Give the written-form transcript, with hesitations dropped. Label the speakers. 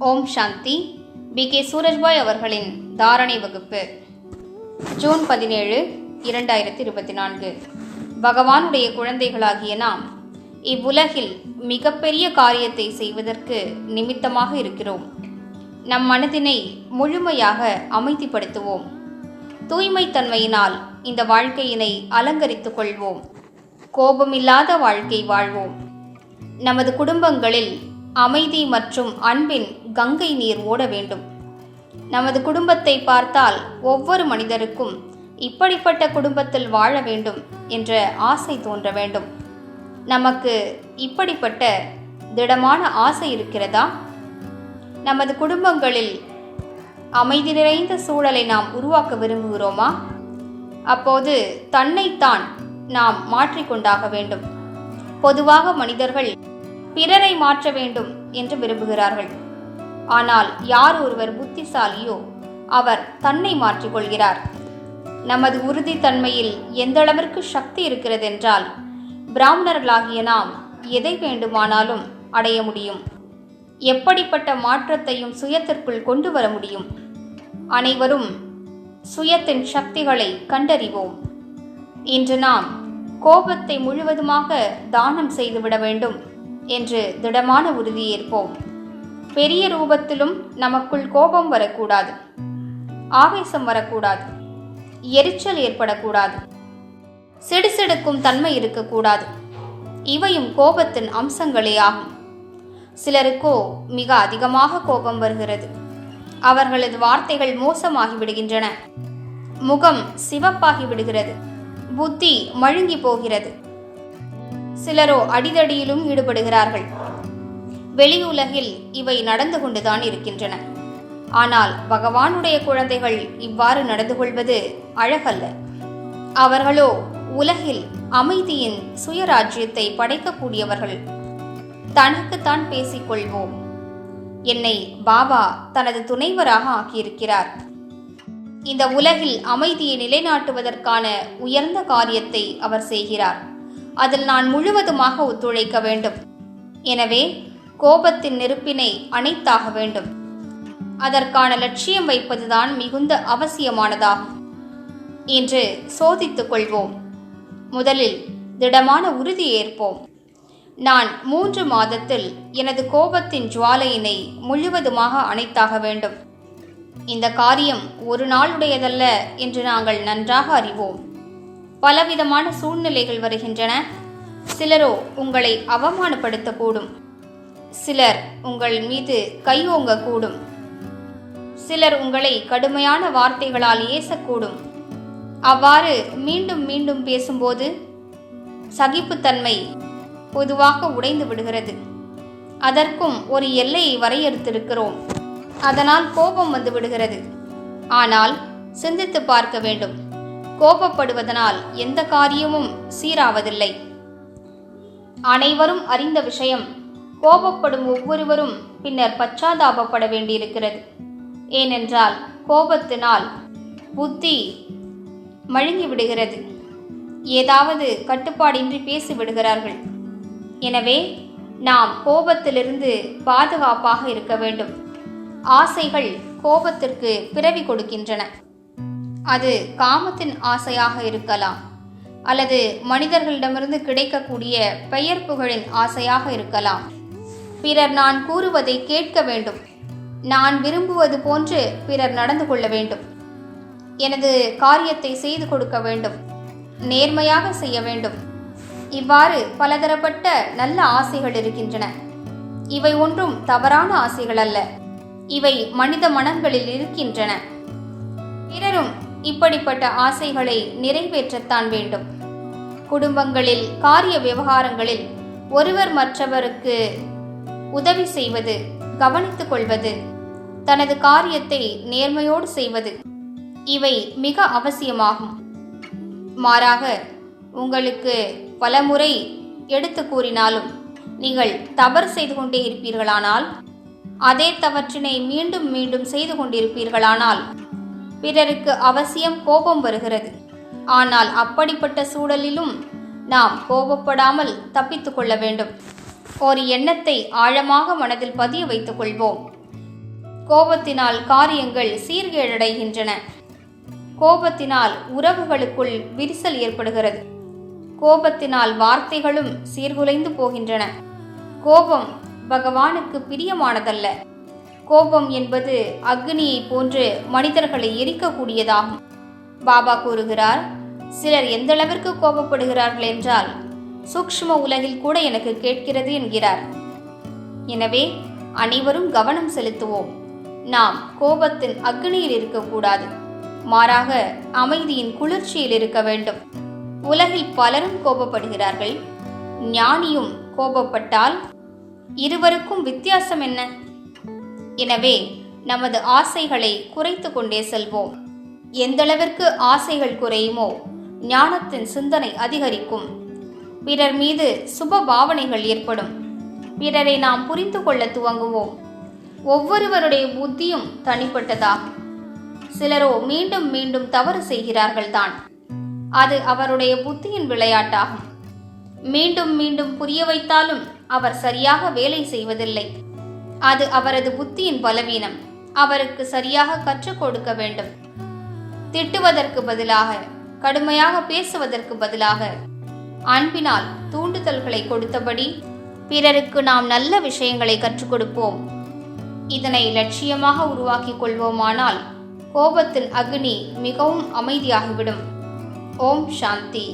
Speaker 1: ஓம் சாந்தி. B K. Surajbhai அவர்களின் தாரணை வகுப்பு. ஜூன் 17, 2024. பகவானுடைய குழந்தைகளாகிய நாம் இவ்வுலகில் மிகப்பெரிய காரியத்தை செய்வதற்கு நிமித்தமாக இருக்கிறோம். நம் மனதினை முழுமையாக அமைதிப்படுத்துவோம். தூய்மைத்தன்மையினால் இந்த வாழ்க்கையினை அலங்கரித்துக் கொள்வோம். கோபமில்லாத வாழ்க்கை வாழ்வோம். நமது குடும்பங்களில் அமைதி மற்றும் அன்பின் கங்கை நீர் ஓட வேண்டும். நமது குடும்பத்தை பார்த்தால் ஒவ்வொரு மனிதருக்கும் இப்படிப்பட்ட குடும்பத்தில் வாழ வேண்டும் என்ற ஆசை தோன்ற வேண்டும். நமக்கு இப்படிப்பட்ட திடமான ஆசை இருக்கிறதா? நமது குடும்பங்களில் அமைதி நிறைந்த சூழலை நாம் உருவாக்க விரும்புகிறோமா? அப்போது தன்னைத்தான் நாம் மாற்றிக்கொண்டாக வேண்டும். பொதுவாக மனிதர்கள் பிறரை மாற்ற வேண்டும் என்று விரும்புகிறார்கள். ஆனால் யார் ஒருவர் புத்திசாலியோ அவர் தன்னை மாற்றிக்கொள்கிறார். நமது உறுதித்தன்மையில் எந்த அளவிற்கு சக்தி இருக்கிறது என்றால் பிராமணர்களாகிய நாம் எதை வேண்டுமானாலும் அடைய முடியும். எப்படிப்பட்ட மாற்றத்தையும் சுயத்திற்குள் கொண்டு வர முடியும். அனைவரும் சுயத்தின் சக்திகளை கண்டறிவோம். இன்று நாம் கோபத்தை முழுவதுமாக தானம் செய்துவிட வேண்டும் என்று திடமான உறுதியேற்போம். பெரிய ரூபத்திலும் நமக்குள் கோபம் வரக்கூடாது, ஆவேசம் வரக்கூடாது, எரிச்சல் ஏற்படக்கூடாது, சிடுசிடுக்கும் தன்மை இருக்கக்கூடாது. இவையும் கோபத்தின் அம்சங்களே ஆகும். சிலருக்கோ மிக அதிகமாக கோபம் வருகிறது. அவர்களது வார்த்தைகள் மோசமாகி விடுகின்றன. முகம் சிவப்பாகி விடுகிறது. புத்தி மழுங்கி போகிறது. சிலரோ அடிதடியிலும் ஈடுபடுகிறார்கள். வெளியுலகில் இவை நடந்து கொண்டுதான் இருக்கின்றன. ஆனால் பகவானுடைய குழந்தைகள் இவ்வாறு நடந்து கொள்வது அழகல்ல. அவர்களோ உலகில் அமைதியின் சுயராஜ்யத்தை படைக்கக்கூடியவர்கள். தனக்குத்தான் பேசிக்கொள்வோம். என்னை பாபா தனது துணைவராக ஆக்கியிருக்கிறார். இந்த உலகில் அமைதியை நிலைநாட்டுவதற்கான உயர்ந்த காரியத்தை அவர் செய்கிறார். அதில் நான் முழுவதுமாக ஒத்துழைக்க வேண்டும். எனவே கோபத்தின் நெருப்பினை அணைத்தாக வேண்டும். அதற்கான லட்சியம் வைப்பதுதான் மிகுந்த அவசியமானதாகும். இன்று சோதித்துக் கொள்வோம். முதலில் திடமான உறுதி ஏற்போம். நான் 3 மாதத்தில் எனது கோபத்தின் ஜுவாலையினை முழுவதுமாக அணைத்தாக வேண்டும். இந்த காரியம் ஒரு நாளுடையதல்ல என்று நாங்கள் நன்றாக அறிவோம். பலவிதமான சூழ்நிலைகள் வருகின்றன. சிலரோ உங்களை அவமானப்படுத்தக்கூடும். சிலர் உங்கள் மீது கை ஓங்கக்கூடும். சிலர் உங்களை கடுமையான வார்த்தைகளால் ஏசக்கூடும். அவ்வாறு மீண்டும் மீண்டும் பேசும்போது சகிப்புத்தன்மை பொதுவாக உடைந்து விடுகிறது. அதற்கும் ஒரு எல்லையை வரையறுத்திருக்கிறோம். அதனால் கோபம் வந்து விடுகிறது. ஆனால் சிந்தித்து பார்க்க வேண்டும். கோபப்படுவதனால் எந்த காரியமும் சீராவதில்லை. அனைவரும் அறிந்த விஷயம். கோபப்படும் ஒவ்வொருவரும் பின்னர் பச்சாதாபப்பட வேண்டியிருக்கிறது. ஏனென்றால் கோபத்தினால் புத்தி மழுங்கி விடுகிறது. ஏதாவது கட்டுப்பாடின்றி பேசிவிடுகிறார்கள். எனவே நாம் கோபத்திலிருந்து பாதுகாப்பாக இருக்க வேண்டும். ஆசைகள் கோபத்திற்கு பிறவி கொடுக்கின்றன. அது காமத்தின் ஆசையாக இருக்கலாம், அல்லது மனிதர்களிடமிருந்து கிடைக்கக்கூடிய பெயர் புகழின் ஆசையாக இருக்கலாம். பிறர் நான் கூறுவதை கேட்க வேண்டும். நான் விரும்புவது போன்று பிறர் நடந்து கொள்ள வேண்டும். எனது காரியத்தை செய்து கொடுக்க வேண்டும். நேர்மையாக செய்ய வேண்டும். இவ்வாறு பலதரப்பட்ட நல்ல ஆசைகள் இருக்கின்றன. இவை ஒன்றும் தவறான ஆசைகள் அல்ல. இவை மனித மனங்களில் இருக்கின்றன. பிறரும் இப்படிப்பட்ட ஆசைகளை நிறைவேற்றத்தான் வேண்டும். குடும்பங்களில், காரிய விவகாரங்களில் ஒருவர் மற்றவருக்கு உதவி செய்வது, கவனித்துக் கொள்வது, தனது காரியத்தை நேர்மையோடு செய்வது, இவை மிக அவசியமாகும். மாறாக உங்களுக்கு பலமுறை எடுத்து கூறினாலும் நீங்கள் தவறு செய்து கொண்டே இருப்பீர்களானால், அதே தவற்றினை மீண்டும் மீண்டும் செய்து கொண்டிருப்பீர்களானால் பிறருக்கு அவசியம் கோபம் வருகிறது. ஆனால் அப்படிப்பட்ட சூழலிலும் நாம் கோபப்படாமல் தப்பித்துக் கொள்ள வேண்டும். ஒரு எண்ணத்தை ஆழமாக மனதில் பதிய வைத்துக் கொள்வோம். கோபத்தினால் காரியங்கள் சீர்கேடடைகின்றன. கோபத்தினால் உறவுகளுக்குள் விரிசல் ஏற்படுகிறது. கோபத்தினால் வார்த்தைகளும் சீர்குலைந்து போகின்றன. கோபம் பகவானுக்கு பிரியமானதல்ல. கோபம் என்பது அக்னியை போன்று மனிதர்களை எரிக்கக்கூடியதாகும். பாபா கூறுகிறார், சிலர் எந்த அளவிற்கு கோபப்படுகிறார்கள் என்றால் சூக்ஷ்ம உலகில் கூட எனக்கு கேட்கிறது என்கிறார். எனவே அனைவரும் கவனம் செலுத்துவோம். நாம் கோபத்தின் அக்னியில் இருக்கக்கூடாது, மாறாக அமைதியின் குளிர்ச்சியில் இருக்க வேண்டும். உலகில் பலரும் கோபப்படுகிறார்கள். ஞானியும் கோபப்பட்டால் இருவருக்கும் வித்தியாசம் என்ன? எனவே நமது ஆசைகளை குறைத்து கொண்டே செல்வோம். எந்தளவிற்கு ஆசைகள் குறையுமோ ஞானத்தின் சிந்தனை அதிகரிக்கும். பிறர் மீது சுப பாவனைகள் ஏற்படும். பிறரை நாம் புரிந்து கொள்ள துவங்குவோம். ஒவ்வொருவருடைய புத்தியும் தனிப்பட்டதாகும். சிலரோ மீண்டும் மீண்டும் தவறு செய்கிறார்கள் தான். அது அவருடைய புத்தியின் விளையாட்டாகும். மீண்டும் மீண்டும் புரிய வைத்தாலும் அவர் சரியாக வேலை செய்வதில்லை. அது அவரது புத்தியின் பலவீனம். அவருக்கு சரியாக கற்றுக் கொடுக்க வேண்டும். திட்டுவதற்கு பதிலாக, கடுமையாக பேசுவதற்கு பதிலாக அன்பினால் தூண்டுதல்களை கொடுத்தபடி பிறருக்கு நாம் நல்ல விஷயங்களை கற்றுக் கொடுப்போம். இதனை லட்சியமாக உருவாக்கிக் கொள்வோமானால் கோபத்தின் அக்னி மிகவும் அமைதியாகிவிடும். ஓம் சாந்தி.